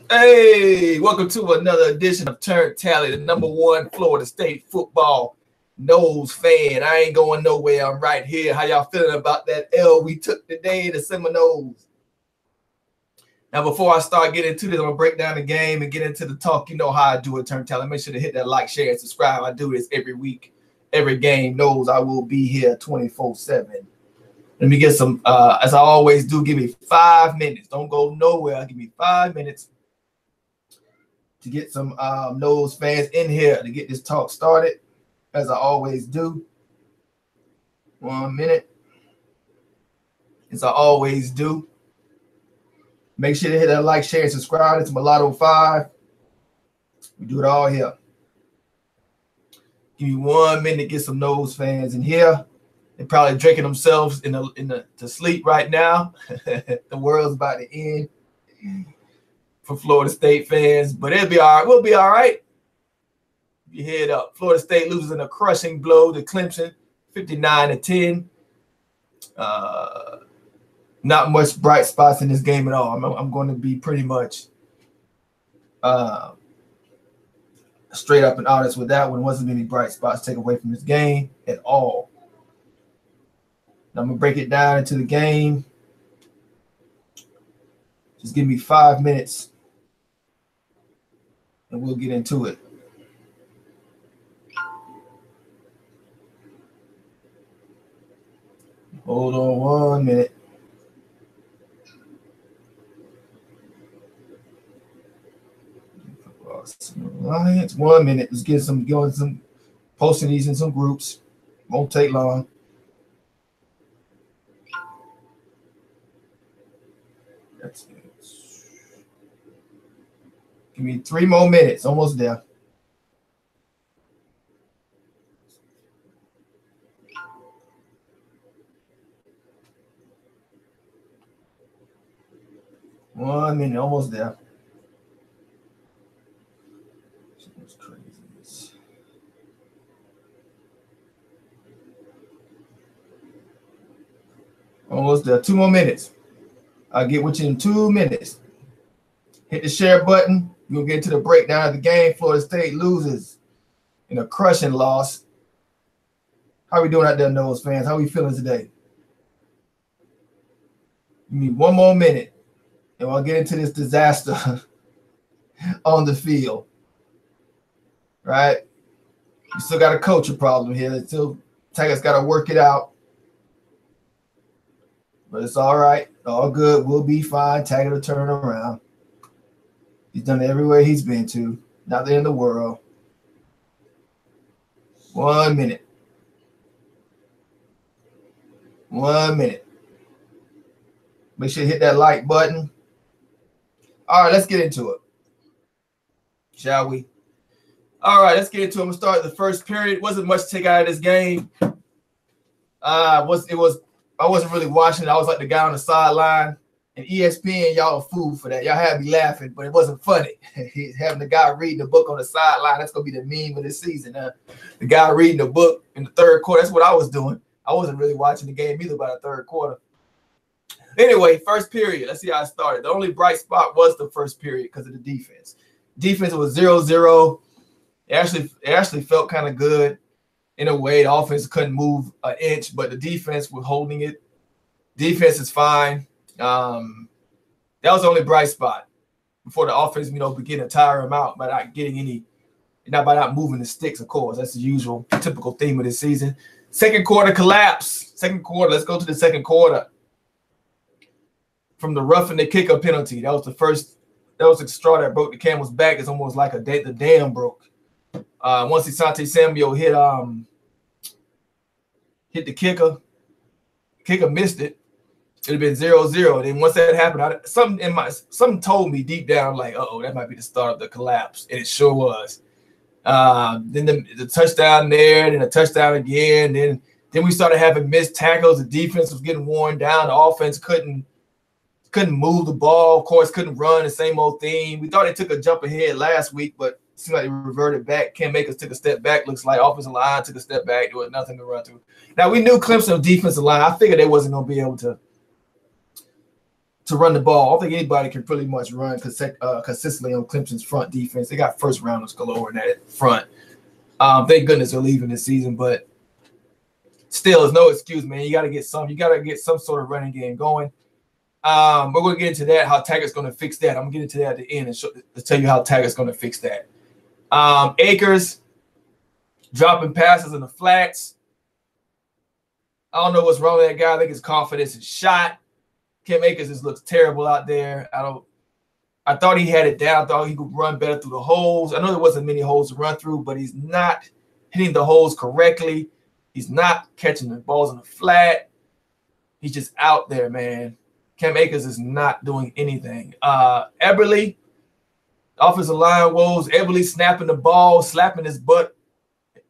Hey, welcome to another edition of Turn Tally, the #1 Florida State football Noles fan. I ain't going nowhere. I'm right here. How y'all feeling about that L we took today, the Seminoles? Now, before I start getting into this, I'm going to break down the game and get into the talk. You know how I do it, Turn Tally. Make sure to hit that like, share, and subscribe. I do this every week, every game. Knows I will be here 24/7. Let me get some, as I always do, give me 5 minutes. Don't go nowhere. Give me 5 minutes to get some Noles fans in here to get this talk started, as I always do. 1 minute. As I always do. Make sure to hit that like, share, and subscribe. It's MULATTO 5. We do it all here. Give me 1 minute to get some Noles fans in here. They're probably drinking themselves to sleep right now. The world's about to end for Florida State fans, but it'll be all right. We'll be all right. You head up. Florida State loses in a crushing blow to Clemson, 59-10. Not much bright spots in this game at all. I'm going to be pretty much straight up and honest with that one. Wasn't many bright spots taken away from this game at all. Now I'm going to break it down into the game. Just give me 5 minutes and we'll get into it. Hold on 1 minute. Alliance, 1 minute. Let's get some posting these in some groups. Won't take long. That's it. Give me 3 more minutes. Almost there. One minute. Almost there. That's crazy. Almost there. 2 more minutes. I'll get with you in 2 minutes. Hit the share button. We'll get into the breakdown of the game. Florida State loses in a crushing loss. How we doing out there, Noles fans? How we feeling today? Give me 1 more minute, and we'll get into this disaster on the field. Right? We still got a culture problem here. Still, Taggart got to work it out. But it's all right. All good. We'll be fine. Taggart will turn around. He's done it everywhere he's been to. Not there in the world. 1 minute. 1 minute. Make sure you hit that like button. All right, let's get into it. Shall we? All right, let's get into it. I'm going to start the first period. Wasn't much to take out of this game. I wasn't really watching it. I was like the guy on the sideline. And ESPN, y'all a fool for that. Y'all had me laughing, but it wasn't funny. Having the guy reading the book on the sideline, that's going to be the meme of this season. The guy reading the book in the third quarter, that's what I was doing. I wasn't really watching the game either by the third quarter. Anyway, first period. Let's see how it started. The only bright spot was the first period because of the defense. Defense was 0-0. It actually felt kind of good in a way. The offense couldn't move an inch, but the defense was holding it. Defense is fine. That was the only bright spot before the offense, began to tire him out by not moving the sticks, of course. That's the usual, typical theme of this season. Second quarter collapse. Second quarter. Let's go to the second quarter. From the roughing the kicker penalty. That was the straw that broke the camel's back. It's almost like the dam broke. Once Asante Samuel hit the kicker missed it. It would have been 0-0. Then once that happened, something told me deep down, like, that might be the start of the collapse. And it sure was. Then the touchdown there, then a touchdown again. Then we started having missed tackles. The defense was getting worn down. The offense couldn't move the ball. Of course, couldn't run. The same old thing. We thought they took a jump ahead last week, but it seemed like they reverted back. Cam Akers took a step back. Looks like offensive line took a step back. There was nothing to run through. Now, we knew Clemson's defensive line. I figured they wasn't going to be able to to run the ball. I don't think anybody can pretty much run consistently on Clemson's front defense. They got first rounders galore in that front. Thank goodness they're leaving this season, but still, there's no excuse, man. You got to get some. You got to get some sort of running game going. We're going to get into that, how Taggart's going to fix that. I'm going to get into that at the end and to tell you how Taggart's going to fix that. Akers dropping passes in the flats. I don't know what's wrong with that guy. I think his confidence is shot. Cam Akers just looks terrible out there. I thought he had it down. I thought he could run better through the holes. I know there wasn't many holes to run through, but he's not hitting the holes correctly. He's not catching the balls in the flat. He's just out there, man. Cam Akers is not doing anything. Eberle, offensive line woes. Eberle snapping the ball, slapping his butt.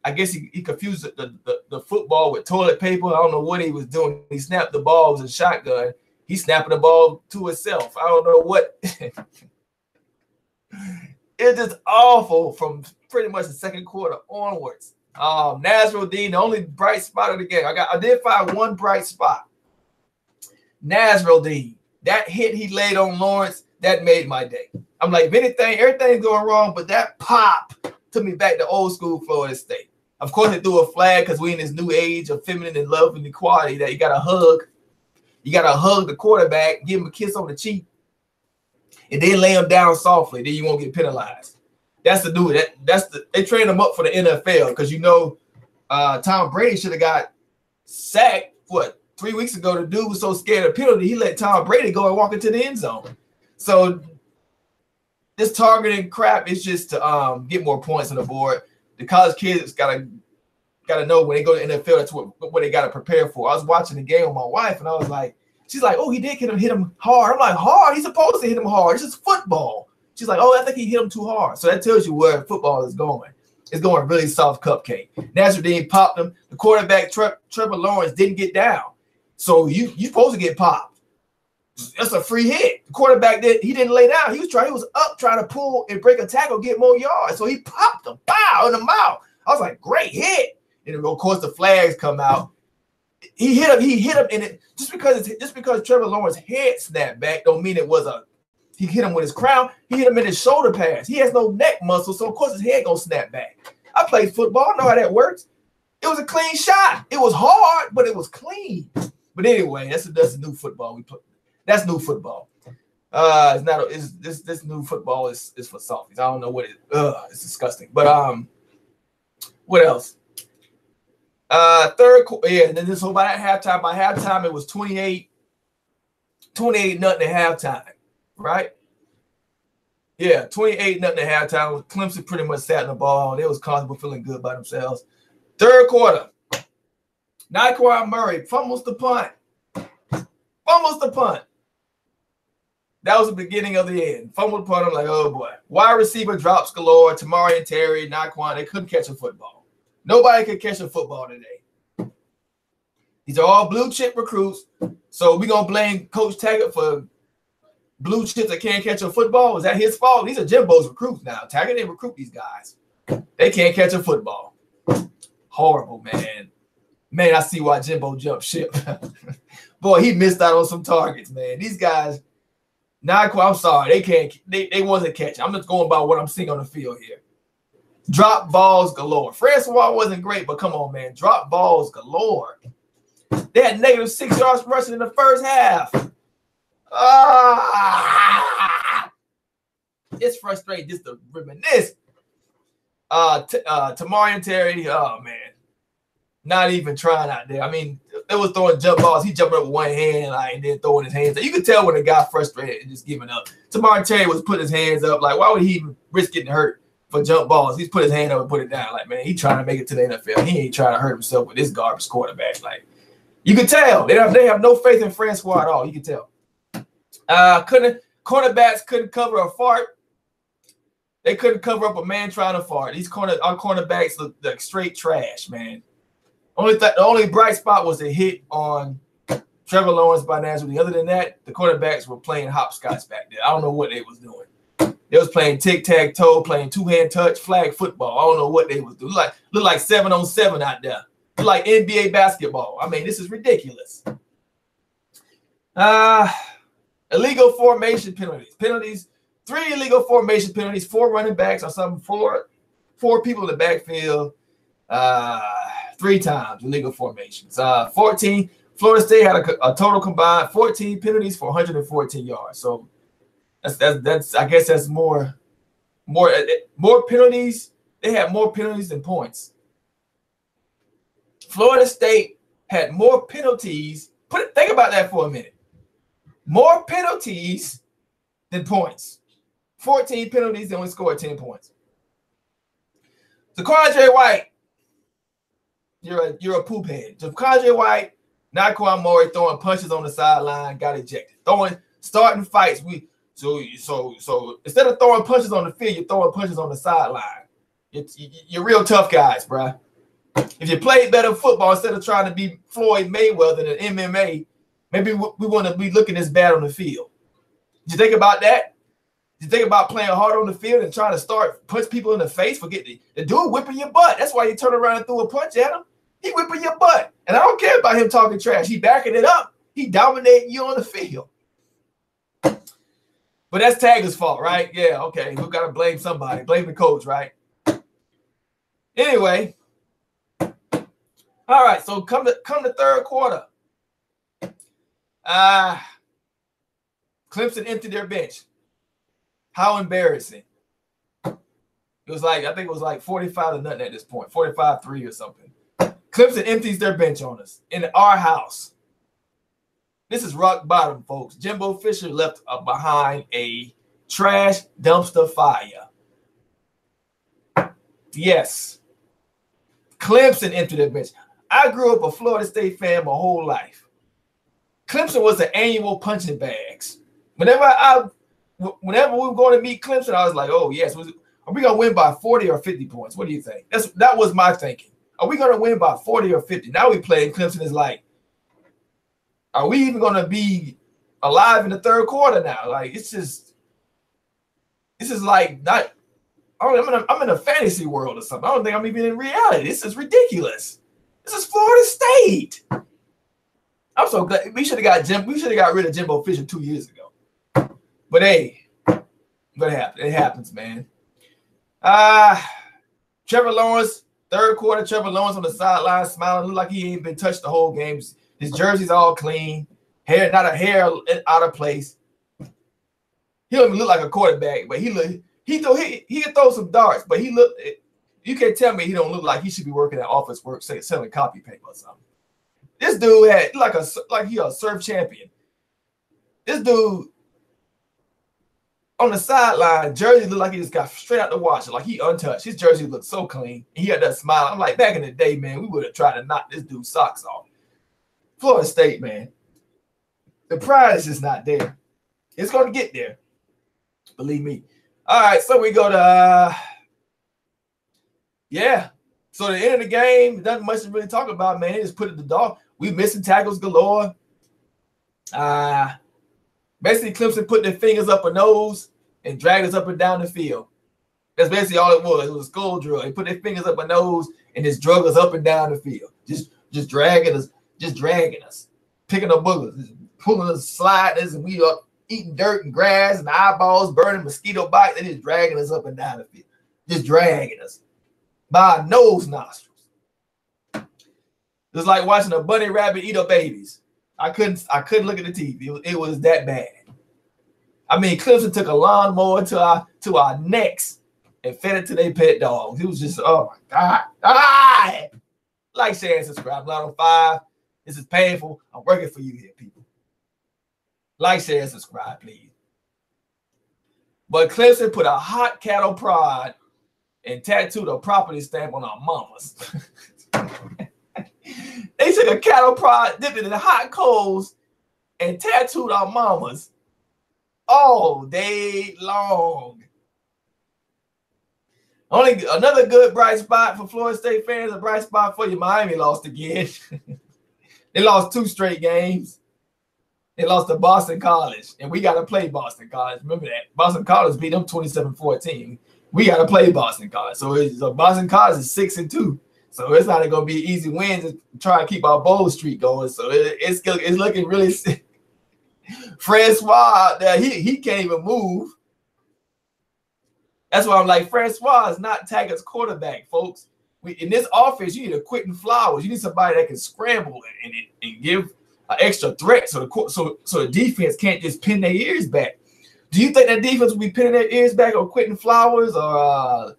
I guess he confused the football with toilet paper. I don't know what he was doing. He snapped the ball. It was a shotgun. He's snapping the ball to himself. I don't know what. It's just awful from pretty much the second quarter onwards. Nasruddin, the only bright spot of the game. I did find one bright spot. Nasruddin, that hit he laid on Lawrence, that made my day. I'm like, if anything, everything's going wrong, but that pop took me back to old school Florida State. Of course, they threw a flag because we in this new age of feminine and love and equality that you got to hug. You got to hug the quarterback, give him a kiss on the cheek, and then lay him down softly. Then you won't get penalized. That's the dude. They trained him up for the NFL because Tom Brady should have got sacked 3 weeks ago. The dude was so scared of penalty, he let Tom Brady go and walk into the end zone. So this targeting crap is just to get more points on the board. The college kids gotta know when they go to the NFL, that's what they gotta prepare for. I was watching the game with my wife, and I was like, she's like, oh, he did hit him hard. I'm like, hard? He's supposed to hit him hard. It's just football. She's like, oh, I think he hit him too hard. So that tells you where football is going. It's going really soft cupcake. Nasruddin popped him. The quarterback, Trevor Lawrence, didn't get down. So you supposed to get popped. That's a free hit. The quarterback he didn't lay down. He was up trying to pull and break a tackle, get more yards. So he popped him, pow, in the mouth. I was like, great hit. And of course the flags come out. He hit him, and it just because Trevor Lawrence's head snapped back don't mean it was he hit him with his crown. He hit him in his shoulder pads. He has no neck muscle, so of course his head gonna snap back. I played football. I know how that works. It was a clean shot. It was hard, but it was clean. But anyway, that's new football we put. That's new football. It's not. This new football is for softies. I don't know what it. It's disgusting. But what else? Third quarter. Yeah. And then so by halftime, it was 28-0 at halftime. Right? Yeah, 28-0 at halftime. Clemson pretty much sat in the ball. They was comfortable, feeling good by themselves. Third quarter. Naquan Murray fumbles the punt. That was the beginning of the end. Fumbled the punt. I'm like, oh boy. Wide receiver drops galore. Tamari and Terry, Naquan, they couldn't catch a football. Nobody could catch a football today. These are all blue chip recruits. So we're going to blame Coach Taggart for blue chips that can't catch a football. Is that his fault? These are Jimbo's recruits now. Taggart didn't recruit these guys. They can't catch a football. Horrible, man. Man, I see why Jimbo jumped ship. Boy, he missed out on some targets, man. These guys, I'm sorry, they wasn't catching. I'm just going by what I'm seeing on the field here. Drop balls galore. Francois wasn't great, but come on, man. Drop balls galore. They had -6 yards rushing in the first half. It's frustrating just to reminisce. Tamari and Terry, oh man, not even trying out there. I mean, they was throwing jump balls. He jumping up with one hand and then throwing his hands up. You could tell when the guy frustrated and just giving up. Tamari and Terry was putting his hands up. Like, why would he even risk getting hurt for jump balls? He's put his hand up and put it down. Like, man, he trying to make it to the NFL. He ain't trying to hurt himself with this garbage quarterback. Like, you can tell they have no faith in Francois at all. You can tell. Cornerbacks couldn't cover a fart. They couldn't cover up a man trying to fart. Our cornerbacks look like straight trash, man. The only bright spot was a hit on Trevor Lawrence by Nasruddin. Other than that, the cornerbacks were playing hopscotch back there. I don't know what they was doing. They was playing tic-tac-toe, playing two-hand touch, flag football. I don't know what they was doing. Look like 7-on-7 out there. Look like NBA basketball. I mean, this is ridiculous. Illegal formation penalties. Penalties, 3 illegal formation penalties, 4 running backs or something, 4 people in the backfield, 3 times illegal formations. 14. Florida State had a total combined 14 penalties for 114 yards. So that's I guess that's more penalties. They had more penalties than points. Florida State had more penalties. Think about that for a minute. More penalties than points. 14 penalties, they only scored 10 points. So Quandre White, you're a poop head. So Quandre White, Naquan Murray throwing punches on the sideline, got ejected. Starting fights. So instead of throwing punches on the field, you're throwing punches on the sideline. You're real tough guys, bro. If you played better football instead of trying to be Floyd Mayweather in MMA, maybe we want to be looking this bad on the field. Did you think about that? Did you think about playing hard on the field and trying to start punch people in the face? Forget the dude whipping your butt. That's why you turn around and threw a punch at him. He whipping your butt. And I don't care about him talking trash. He backing it up. He dominating you on the field. But that's Taggart fault, right? Yeah, okay. We got to blame somebody. Blame the coach, right? Anyway. All right, so come to third quarter. Clemson emptied their bench. How embarrassing. It was like, I think it was like 45-0 at this point, 45-3 or something. Clemson empties their bench on us in our house. This is rock bottom, folks. Jimbo Fisher left behind a trash dumpster fire. Yes. Clemson emptied their bench. I grew up a Florida State fan my whole life. Clemson was the annual punching bags. Whenever we were going to meet Clemson, I was like, oh, yes. Are we going to win by 40 or 50 points? What do you think? That was my thinking. Are we going to win by 40 or 50? Now we playing Clemson is like, are we even going to be alive in the third quarter now? Like, this is like not – I'm in a fantasy world or something. I don't think I'm even in reality. This is ridiculous. This is Florida State. I'm so glad we should have got rid of Jimbo Fisher 2 years ago. But hey, what happened? It happens, man. Trevor Lawrence, third quarter, Trevor Lawrence on the sideline smiling, look like he ain't been touched the whole game. His jersey's all clean, hair, not a hair out of place. He don't even look like a quarterback, but he can throw some darts, but you can't tell me he don't look like he should be working at office work, say selling copy paper or something. This dude had like he a surf champion. This dude on the sideline, jersey looked like he just got straight out the washer, like he untouched. His jersey looked so clean. He had that smile. I'm like, back in the day, man, we would have tried to knock this dude's socks off. Florida State, man. The pride is just not there. It's going to get there. Believe me. All right, so we go to So at the end of the game, nothing much to really talk about, man. They just put it to the dog. We missing tackles galore. Basically, Clemson put their fingers up a nose and dragged us up and down the field. That's basically all it was. It was a skull drill. They put their fingers up a nose and just drug us up and down the field. Just dragging us, picking up boogers, just pulling us, sliding us, and we up eating dirt and grass and eyeballs, burning mosquito bites. They just dragging us up and down the field. Just dragging us by our nose nostrils. It was like watching a bunny rabbit eat up babies. I couldn't look at the TV. It was that bad. I mean, Clemson took a lawnmower to our necks and fed it to their pet dogs. It was just, oh my God. Like, share, and subscribe. Lotto 5. This is painful. I'm working for you here, people. Like, share, and subscribe, please. But Clemson put a hot cattle prod and tattooed a property stamp on our mamas. They took a cattle prod, dipped it in hot coals, and tattooed our mamas all day long. Only another good bright spot for Florida State fans, a bright spot for you. Miami lost again. They lost 2 straight games. They lost to Boston College, and we got to play Boston College. Remember that. Boston College beat them 27-14. We got to play Boston College. So Boston College is 6-2. So it's not going to be an easy win to try and keep our bowl streak going. So it's looking really Francois out there, he can't even move. That's why I'm like, Francois is not Taggart's quarterback, folks. In this offense, you need a Quentin Flowers. You need somebody that can scramble and give an extra threat, so the defense can't just pin their ears back. Do you think that defense will be pinning their ears back on Quentin Flowers or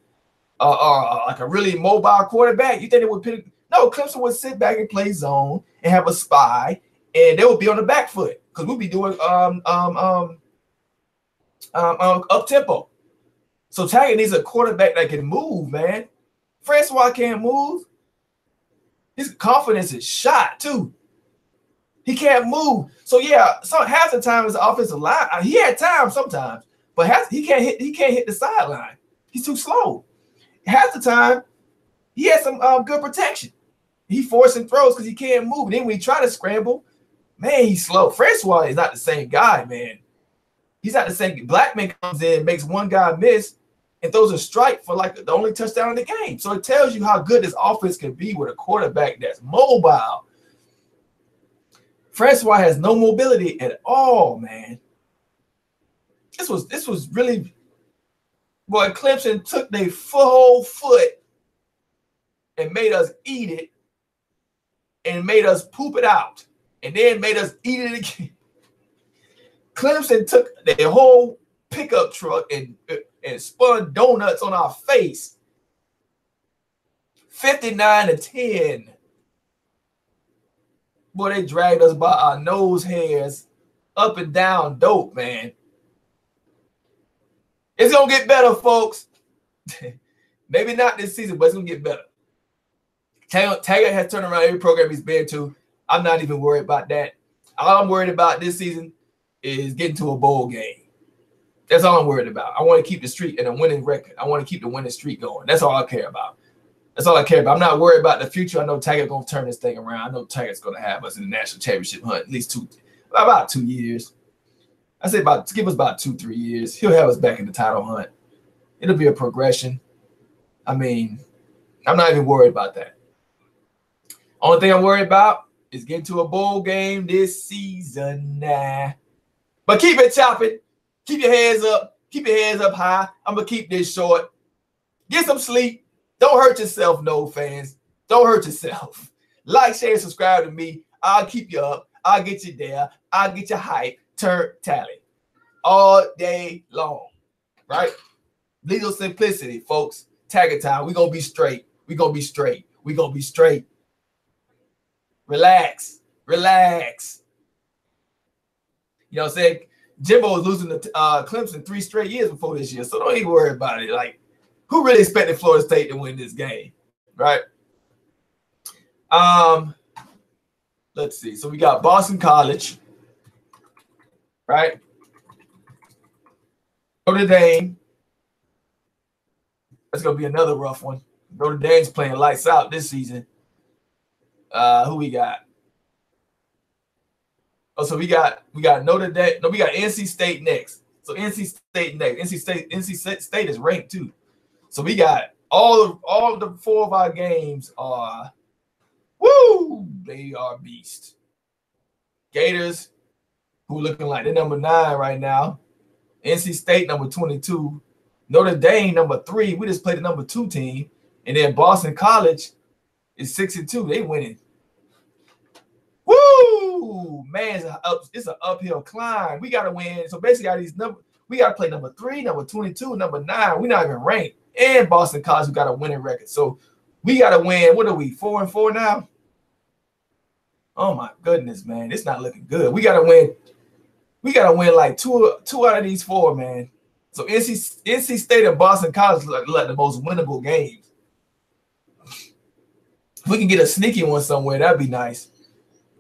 like a really mobile quarterback? You think they would pin? No, Clemson would sit back and play zone and have a spy, and they would be on the back foot because we'll be doing up tempo. So Taggart needs a quarterback that can move, man. Francois can't move. His confidence is shot too. He can't move. So yeah, half the time his offensive line, he had time sometimes, but he can't hit the sideline. He's too slow. Half the time, he has some good protection. He forcing throws because he can't move. And then when he try to scramble, man, he's slow. Francois is not the same guy, man. He's not the same. Blackman comes in, makes one guy miss, and throws a strike for like the only touchdown in the game. So it tells you how good this offense can be with a quarterback that's mobile. Francois has no mobility at all, man. This was really, boy, Clemson took their whole foot and made us eat it and made us poop it out and then made us eat it again. Clemson took their whole pickup truck and spun donuts on our face. 59-10. Boy, they dragged us by our nose hairs up and down dope, man. It's going to get better, folks. Maybe not this season, but it's going to get better. Taggart has turned around every program he's been to. I'm not even worried about that. All I'm worried about this season is getting to a bowl game. That's all I'm worried about. I want to keep the streak and a winning record. I want to keep the winning streak going. That's all I care about. That's all I care about. I'm not worried about the future. I know Taggart's going to turn this thing around. I know Taggart's going to have us in the national championship hunt at least about 2 years. I say give us about 2-3 years. He'll have us back in the title hunt. It'll be a progression. I mean, I'm not even worried about that. Only thing I'm worried about is getting to a bowl game this season. But keep it chopping. Keep your hands up. Keep your hands up high. I'm going to keep this short. Get some sleep. Don't hurt yourself, NOLE fans. Don't hurt yourself. Like, share, and subscribe to me. I'll keep you up. I'll get you there. I'll get you hype. Turn tally. All day long. Right? Legal simplicity, folks. Taggart time. We're going to be straight. We're going to be straight. We're going to be straight. Relax. Relax. You know what I'm saying? Jimbo was losing to Clemson 3 straight years before this year, so don't even worry about it. Like, who really expected Florida State to win this game, right? Let's see. So we got Boston College, right? Notre Dame. That's gonna be another rough one. Notre Dame's playing lights out this season. Who we got? Oh, so we got Notre Dame. No, we got NC State next. So NC State next. NC State is ranked too. So we got all of the 4 of our games are, woo, they are beast. Gators, who looking like they're number 9 right now. NC State number 22. Notre Dame number 3. We just played the number 2 team, and then Boston College is 6-2. They winning. Woo, man, it's an uphill climb. We gotta win. So basically, we gotta play number 3, number 22, number 9. We're not even ranked. And Boston College, who got a winning record. So we got to win. What are we, 4-4 now? Oh, my goodness, man. It's not looking good. We got to win. We got to win like two out of these 4, man. So NC State and Boston College look like the most winnable games. If we can get a sneaky one somewhere, that'd be nice.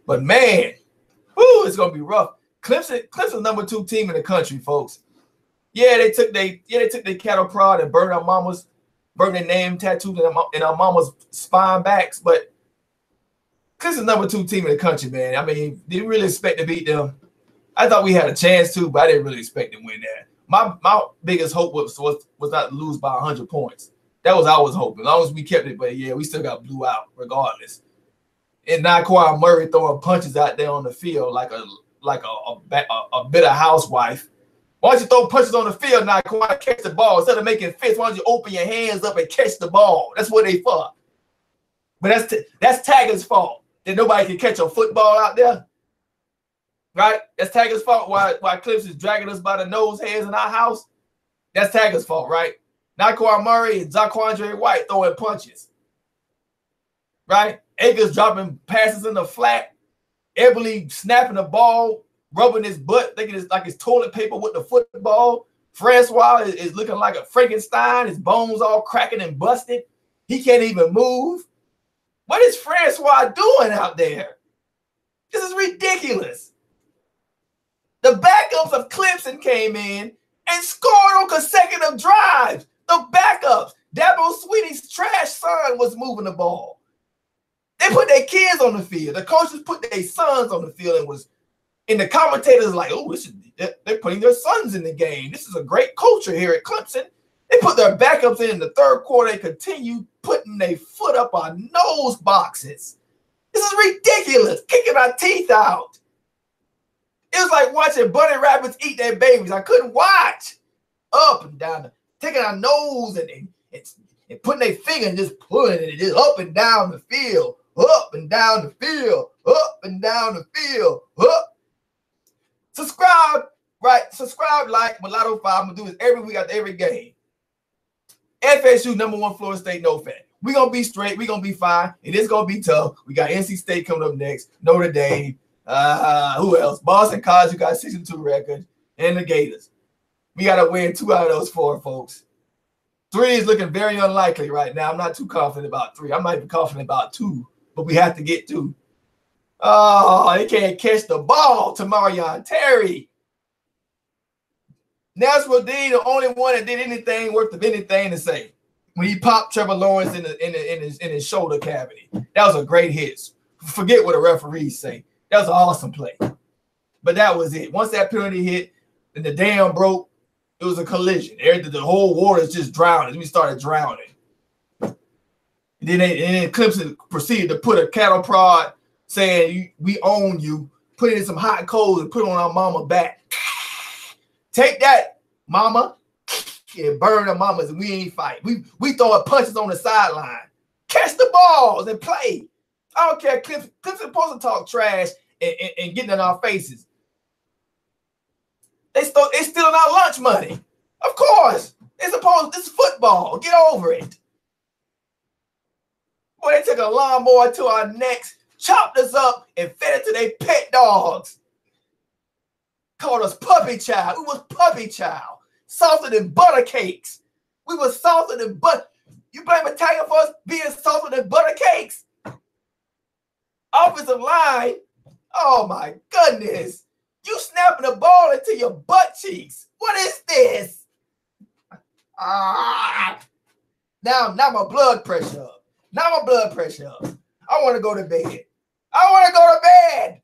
But, man, whoo, it's going to be rough. Clemson's number 2 team in the country, folks. Yeah, they took their cattle prod and burned their name tattoos in our mama's spine backs. But Clemson's number 2 team in the country, man. I mean, didn't really expect to beat them. I thought we had a chance to, but I didn't really expect to win that. My biggest hope was not to lose by 100 points. That was our hope. As long as we kept it, but yeah, we still got blew out regardless. And Naquan Murray throwing punches out there on the field like like a bitter housewife. Why don't you throw punches on the field now? Go out and catch the ball instead of making fists. Why don't you open your hands up and catch the ball? That's what they for. But that's Taggart's fault that nobody can catch a football out there, right? That's Taggart's fault. Why Clemson's dragging us by the nose hairs in our house? That's Taggart's fault, right? Naquan Murray and Zaquandre White throwing punches, right? Akers dropping passes in the flat. Eberle snapping the ball, rubbing his butt, thinking it's like it's toilet paper with the football. Francois is looking like a Frankenstein. His bones all cracking and busted. He can't even move. What is Francois doing out there? This is ridiculous. The backups of Clemson came in and scored on consecutive drives. The backups. Dabo Swinney's trash son was moving the ball. They put their kids on the field. The coaches put their sons on the field and the commentators like, oh, they're putting their sons in the game. This is a great culture here at Clemson. They put their backups in the third quarter. They continue putting their foot up our nose boxes. This is ridiculous. Kicking our teeth out. It was like watching bunny rabbits eat their babies. I couldn't watch. Up and down, taking our nose and putting their finger and just pulling it just up and down the field. Up and down the field, up and down the field, up. Subscribe, right? Subscribe, like Mulatto 5. I'm going to do this every week after every game. FSU, #1 Florida State, no fan. We're going to be straight. We're going to be fine. It is going to be tough. We got NC State coming up next, Notre Dame. Who else? Boston College, you got a 6-2 record, and the Gators. We got to win 2 out of those 4, folks. 3 is looking very unlikely right now. I'm not too confident about 3. I'm not even confident about 2. But we have to get to. Oh, they can't catch the ball to Marion Terry. Nashville D, the only one that did anything worth of anything to say. When he popped Trevor Lawrence in his shoulder cavity. That was a great hit. Forget what the referees say. That was an awesome play. But that was it. Once that penalty hit and the dam broke, it was a collision. The whole water is just drowning. We started drowning. And then Clemson proceeded to put a cattle prod saying, we own you, put it in some hot coals and put it on our mama back. Take that, mama, and burn the mamas, and we ain't fight. We throwing punches on the sideline. Catch the balls and play. I don't care. Clemson supposed to talk trash and get in our faces. They stealing our lunch money. Of course. This is football. Get over it. Boy, they took a lawnmower to our necks, chopped us up, and fed it to their pet dogs. Called us puppy child. We was puppy child. Softer than butter cakes. We was softer than butter. You blame a Tiger for us being softer than butter cakes? Offensive line. Oh, my goodness. You snapping the ball into your butt cheeks. What is this? Now my blood pressure up. Now my blood pressure up. I want to go to bed. I want to go to bed.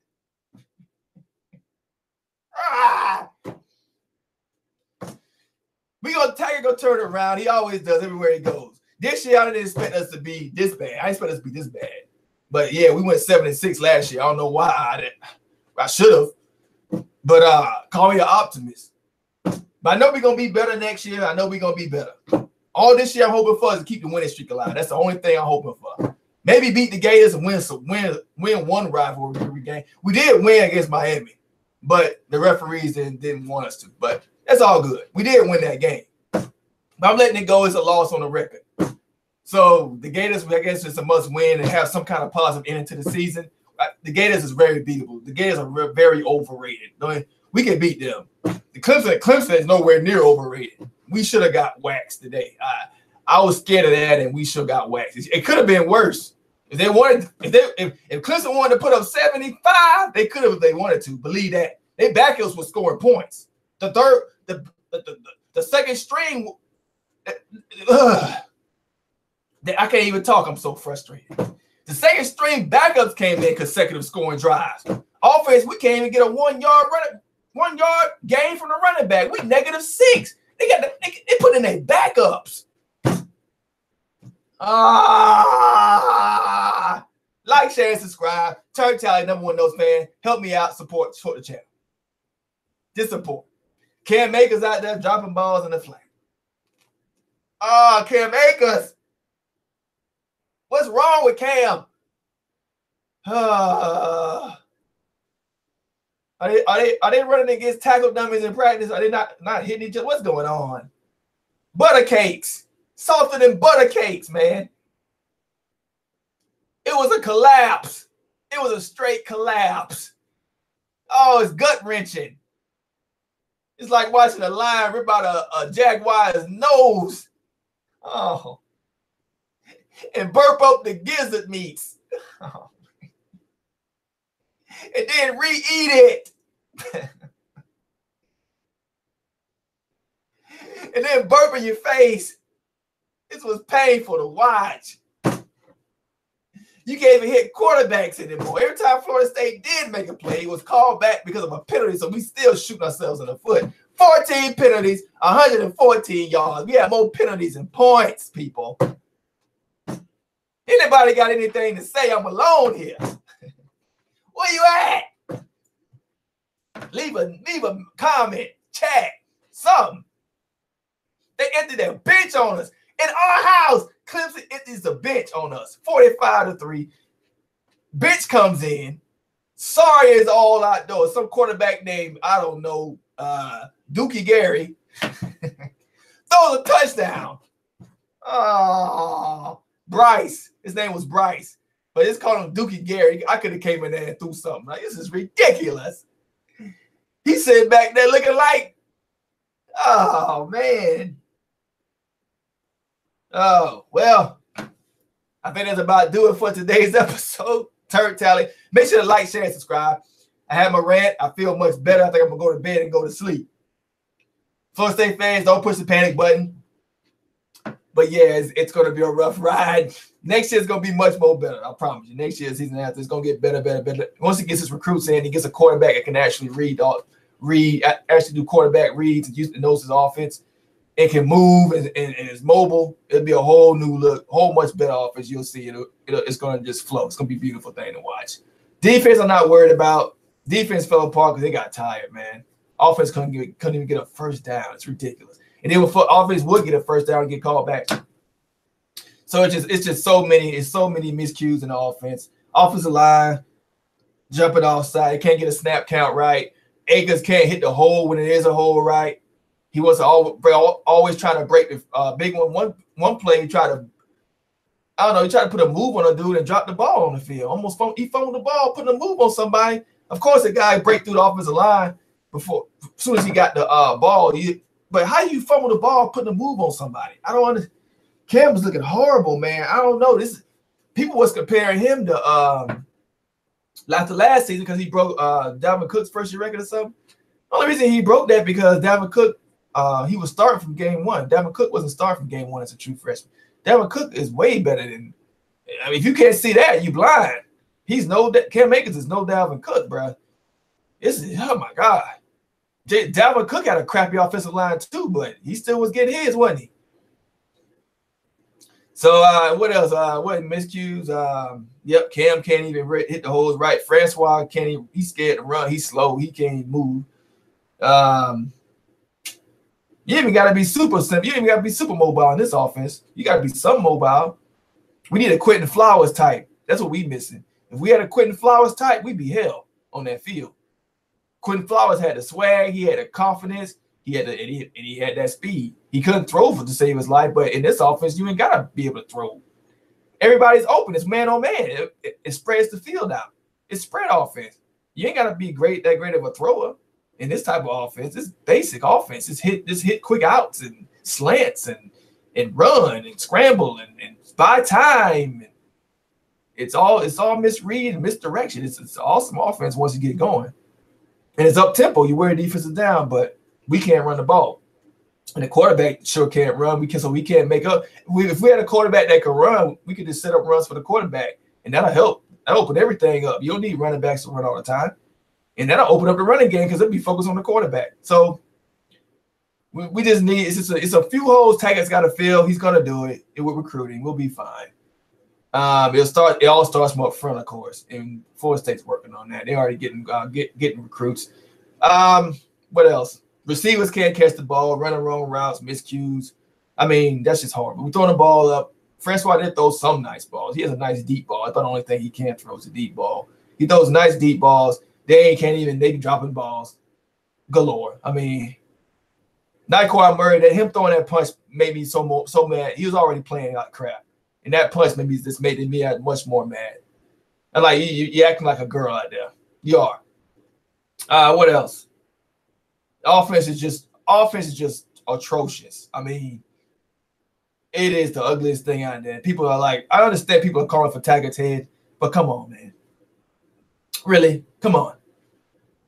Tiger gonna turn it around. He always does everywhere he goes. This year, I didn't expect us to be this bad. I didn't expect us to be this bad. But yeah, we went 7-6 last year. I don't know why I should have. But call me an optimist. But I know we're gonna be better next year. I know we're gonna be better. All this year I'm hoping for is to keep the winning streak alive. That's the only thing I'm hoping for. Maybe beat the Gators and win one rivalry game. We did win against Miami, but the referees didn't want us to. But that's all good. We did win that game. But I'm letting it go as a loss on the record. So the Gators, I guess, it's a must win and have some kind of positive ending to the season. The Gators is very beatable. The Gators are very overrated. We can beat them. The Clemson is nowhere near overrated. We should have got waxed today. I was scared of that, and we should have got waxed. It could have been worse. If Clemson wanted to put up 75, they could have if they wanted to. Believe that. Their backups were scoring points. The second string. I can't even talk. I'm so frustrated. The second string backups came in consecutive scoring drives. Offense, we can't even get a 1 yard gain from the running back. We -6. They put in their backups. Like, share, and subscribe. Turn Tally, #1 Notes fan. Help me out. Support the channel. Disappoint. Cam Akers out there dropping balls in the flat. Oh, Cam Akers. What's wrong with Cam? Are they running against tackle dummies in practice? Are they not hitting each other? What's going on? Butter cakes. Softer than butter cakes, man. It was a collapse. It was a straight collapse. Oh, it's gut-wrenching. It's like watching a lion rip out a jaguar's nose. Oh. And burp up the gizzard meats. Oh. And then re-eat it. And then burp in your face. This was painful to watch. You can't even hit quarterbacks anymore. Every time Florida State did make a play, it was called back because of a penalty, so we still shooting ourselves in the foot. 14 penalties, 114 yards. We have more penalties than points, people. Anybody got anything to say? I'm alone here. Where you at? Leave a comment, chat, something. They emptied their bench on us. In our house, Clemson empties the bench on us. 45-3. Bench comes in. Sorry is all outdoors. Some quarterback named, I don't know, Dookie Gary. Throws a touchdown. Oh, Bryce. His name was Bryce. But it's called him Dookie Gary. I could have came in there and threw something. Like, this is ridiculous. He's sitting back there looking like, oh, man. Oh, well, I think that's about do it for today's episode. Turn Tally. Make sure to like, share, and subscribe. I had my rant. I feel much better. I think I'm going to go to bed and go to sleep. Florida State fans, don't push the panic button. But, yeah, it's going to be a rough ride. Next year is going to be much more better. I promise you. Next year's season after, it's going to get better. Once he gets his recruits in, he gets a quarterback that can actually actually do quarterback reads and knows his offense. It can move and is mobile. It'll be a whole new look, whole much better offense. You'll see it's going to just flow. It's going to be a beautiful thing to watch. Defense, I'm not worried about. Defense fell apart because they got tired, man. Offense couldn't even get a first down. It's ridiculous. And then offense would get a first down and get called back. So it's just so many miscues in the offense. Offensive line jumping offside. They can't get a snap count right. Akers can't hit the hole when it is a hole right. He was always trying to break the big one. One play, he tried to put a move on a dude and drop the ball on the field. He fumbled the ball, putting a move on somebody. Of course, the guy break through the offensive line as soon as he got the ball. But how you fumble the ball, putting a move on somebody? I don't understand. Cam was looking horrible, man. I don't know. People was comparing him to like the last season because he broke Dalvin Cook's first year record or something. The only reason he broke that because Dalvin Cook. He was starting from game one. Dalvin Cook wasn't starting from game one as a true freshman. Dalvin Cook is way better than. I mean, if you can't see that, you blind. Cam Akers is no Dalvin Cook, bro. Oh my God. Dalvin Cook had a crappy offensive line too, but he still was getting his, wasn't he? So what else? What miscues? Yep, Cam can't even hit the holes right. Francois can't even. He's scared to run. He's slow. He can't even move. You even got to be super simple. You even got to be super mobile in this offense. You got to be some mobile. We need a Quentin Flowers type. That's what we missing. If we had a Quentin Flowers type, we'd be hell on that field. Quentin Flowers had the swag. He had the confidence. He had that speed. He couldn't throw to save his life, but in this offense, you ain't got to be able to throw. Everybody's open. It's man on man. It spreads the field out. It's spread offense. You ain't got to be that great of a thrower. In this type of offense, it's basic offense. It's hit quick outs and slants and run and scramble and buy time. And it's all misread and misdirection. It's an awesome offense once you get going. And it's up tempo. You wear defenses down, but we can't run the ball. And the quarterback sure can't run. We can't make up. If we had a quarterback that could run, we could just set up runs for the quarterback, and that'll help. That'll open everything up. You don't need running backs to run all the time. And that'll open up the running game because it'll be focused on the quarterback. So we just need it's a few holes Taggart's got to fill. He's gonna do it. With recruiting, we'll be fine. It all starts from up front, of course, and Florida State's working on that. They're already getting recruits. What else? Receivers can't catch the ball, running wrong routes, miscues. I mean, that's just horrible. We're throwing the ball up. Francois did throw some nice balls. He has a nice deep ball. I thought the only thing he can't throw is a deep ball. He throws nice deep balls. They be dropping balls galore. I mean, Nyquan Murray, that him throwing that punch made me so mad. He was already playing like crap. And that punch maybe just made me much more mad. And like you acting like a girl out there. You are. What else? Offense is just atrocious. I mean, it is the ugliest thing out there. People are like, I understand people are calling for Taggart's head, but come on, man. Really? Come on.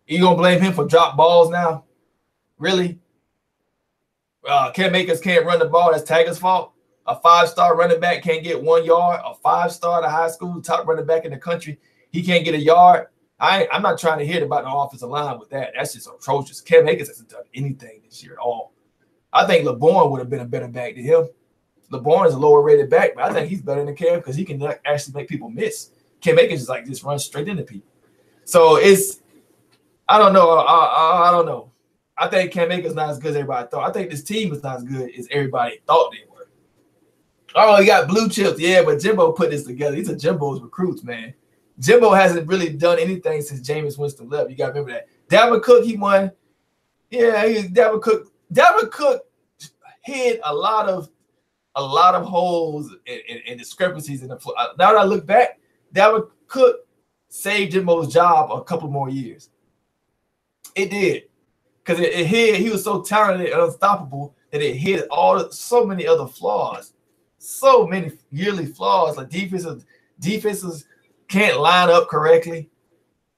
You gonna blame him for drop balls now? Really? Cam Akers can't run the ball. That's Taggart's fault. A 5-star running back can't get 1 yard. A 5-star to high school, top running back in the country, he can't get a yard. I'm not trying to hear about the offensive line with that. That's just atrocious. Cam Akers hasn't done anything this year at all. I think LeBourne would have been a better back than him. LeBourne is a lower rated back, but I think he's better than Cam because he can actually make people miss. Cam Akers is like just run straight into people. So I don't know. I don't know. I think Cam Akers not as good as everybody thought. I think this team is not as good as everybody thought they were. Oh, he got blue chips. Yeah, but Jimbo put this together. These are Jimbo's recruits, man. Jimbo hasn't really done anything since Jameis Winston left. You got to remember that. Dalvin Cook, he won. Yeah, Dalvin Cook. Dalvin Cook hid a lot of holes and discrepancies in the floor. Now that I look back, Dalvin Cook saved Jimbo's job a couple more years. It did. Because it hid, he was so talented and unstoppable that it hid so many other flaws. So many yearly flaws. Like defenses can't line up correctly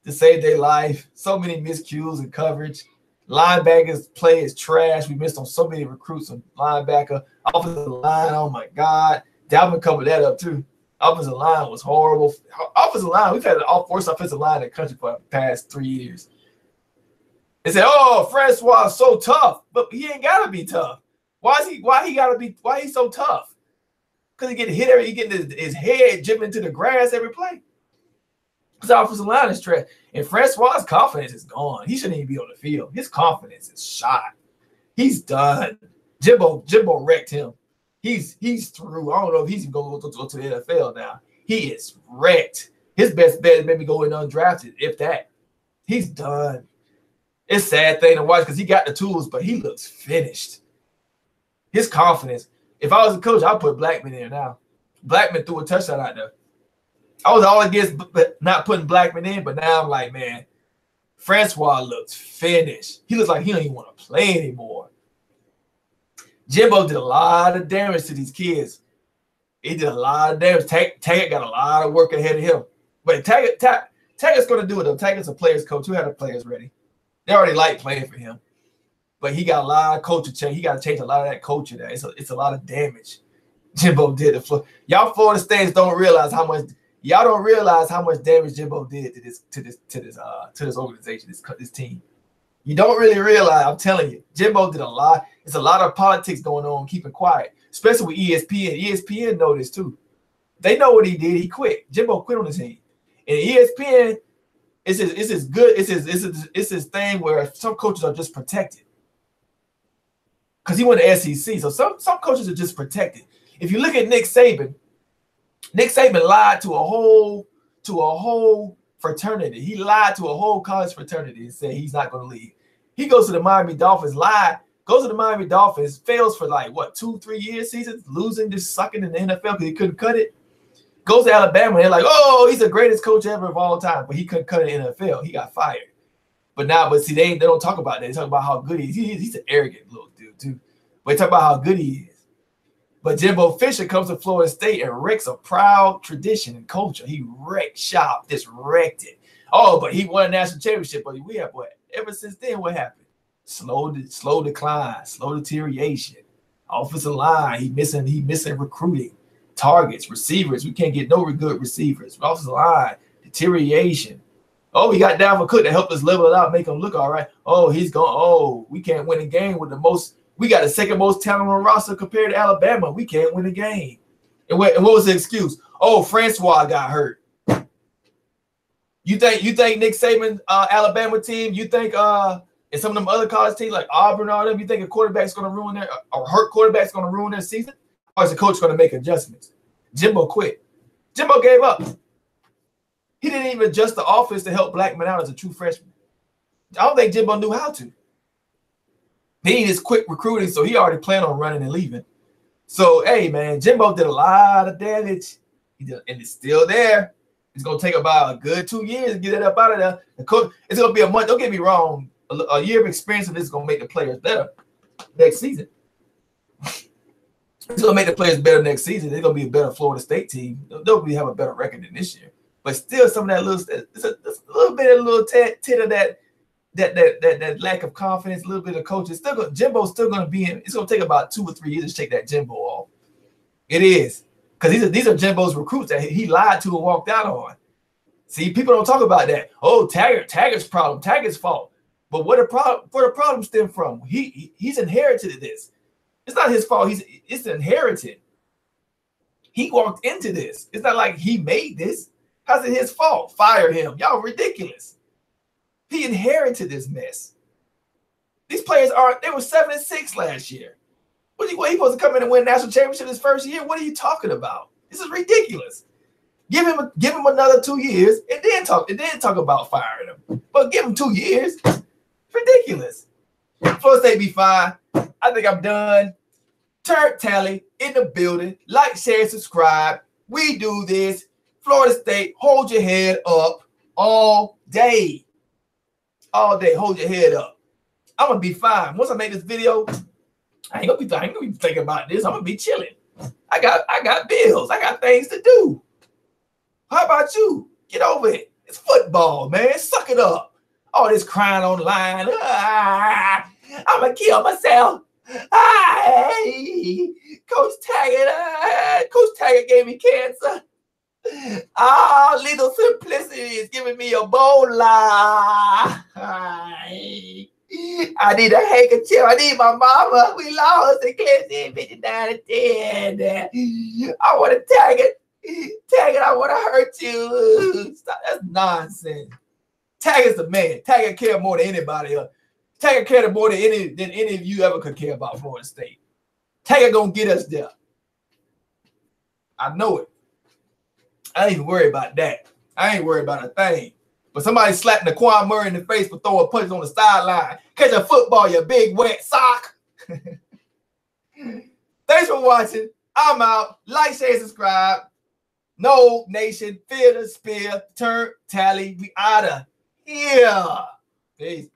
to save their life. So many miscues and coverage. Linebackers play is trash. We missed on so many recruits on linebacker. Offensive line, oh my God. Dalvin covered that up too. Offensive line was horrible. Offensive line, we've had the worst offensive line in the country for the past 3 years. They said, "Oh, Francois is so tough," but he ain't gotta be tough. Why he's so tough? Because he getting his head jibbing into the grass every play. His offensive line is trash, and Francois' confidence is gone. He shouldn't even be on the field. His confidence is shot. He's done. Jimbo wrecked him. He's through. I don't know if he's going to go to the NFL now. He is wrecked. His best bet is maybe go in undrafted, if that. He's done. It's a sad thing to watch because he got the tools, but he looks finished. His confidence. If I was a coach, I'd put Blackman in there now. Blackman threw a touchdown out there. I was all against not putting Blackman in, but now I'm like, man, Francois looks finished. He looks like he don't even want to play anymore. Jimbo did a lot of damage to these kids. He did a lot of damage. Taggart got a lot of work ahead of him. But Taggart's going to do it, though. Taggart's a player's coach. Who had the players ready? They already like playing for him. But he got a lot of culture change. He got to change a lot of that culture there. It's a lot of damage Jimbo did. Y'all Florida States don't realize how much damage Jimbo did to this organization, this team. You don't really realize. I'm telling you, Jimbo did a lot. It's a lot of politics going on, keeping quiet, especially with ESPN. ESPN know this too. They know what he did. He quit. Jimbo quit on the team, and ESPN. It's his thing where some coaches are just protected because he went to SEC. So some coaches are just protected. If you look at Nick Saban lied to a whole fraternity. He lied to a whole college fraternity and said he's not going to leave. He goes to the Miami Dolphins, goes to the Miami Dolphins, fails for 2-3 years seasons, losing, just sucking in the NFL because he couldn't cut it. Goes to Alabama, and they're like, oh, he's the greatest coach ever of all time, but he couldn't cut it in the NFL. He got fired. But see, they don't talk about that. They talk about how good he is. He's an arrogant little dude, too. But they talk about how good he is. But Jimbo Fisher comes to Florida State and wrecks a proud tradition and culture. He wrecked shop, just wrecked it. Oh, but he won a national championship. But we have what? Ever since then, what happened? Slow decline, slow deterioration. Offensive line, he missing recruiting. Targets, receivers. We can't get no good receivers. Offensive line, deterioration. Oh, we got Dalvin Cook to help us level it out, make him look all right. Oh, he's gone. Oh, we can't win a game with the most. We got the second most talent on the roster compared to Alabama. We can't win a game. And what was the excuse? Oh, Francois got hurt. You think Nick Saban, Alabama team? You think And some of them other college teams like Auburn, all them, you think a quarterback's going to ruin their, or hurt quarterback's going to ruin their season? Or is the coach going to make adjustments? Jimbo quit. Jimbo gave up. He didn't even adjust the offense to help black men out as a true freshman. I don't think Jimbo knew how to. He needed quick recruiting, so he already planned on running and leaving. So, hey, man, Jimbo did a lot of damage. He did, and it's still there. It's going to take about a good 2 years to get it up out of there. The coach, it's going to be a month. Don't get me wrong. A year of experience of this is going to make the players better next season. It's going to make the players better next season. They're going to be a better Florida State team. They'll have a better record than this year. But still, some of that it's a little bit of a little tit of that lack of confidence, a little bit of coaching. Jimbo's still going to be in. It's going to take about 2 or 3 years to shake that Jimbo off. It is. Because these are Jimbo's recruits that he lied to and walked out on. See, people don't talk about that. Oh, Taggart's problem, Taggart's fault. But where the problem stem from? He's inherited this. It's not his fault. It's inherited. He walked into this. It's not like he made this. How's it his fault? Fire him. Y'all ridiculous. He inherited this mess. These players they were 7-6 last year. What he supposed to come in and win a national championship his first year? What are you talking about? This is ridiculous. Give him another 2 years and then talk about firing him. But give him 2 years. It's ridiculous. Florida State be fine. I think I'm done. Turnt Tally in the building. Like, share, subscribe. We do this. Florida State, hold your head up all day. All day, hold your head up. I'm going to be fine. Once I make this video, I ain't gonna be thinking about this. I'm gonna be chilling. I got bills. I got things to do. How about you? Get over it. It's football, man. Suck it up. All this crying online. I'm gonna kill myself. Coach Taggart gave me cancer. Little Simplicity is giving me Ebola. I need a handkerchief. I need my mama. We lost the Clemson 59-10. I want to tag it. I want to hurt you. Stop. That's nonsense. Taggart's the man. Taggart care more than anybody else. Taggart cared more than any of you ever could care about Florida State. Taggart gonna get us there. I know it. I ain't even worried about that. I ain't worried about a thing. But somebody slapping the Quan Murray in the face for throwing punches on the sideline. Catch a football, you big wet sock. Thanks for watching. I'm out. Like, share, subscribe. NOLE Nation, fear the spear, turn, tally. We out of here. Peace.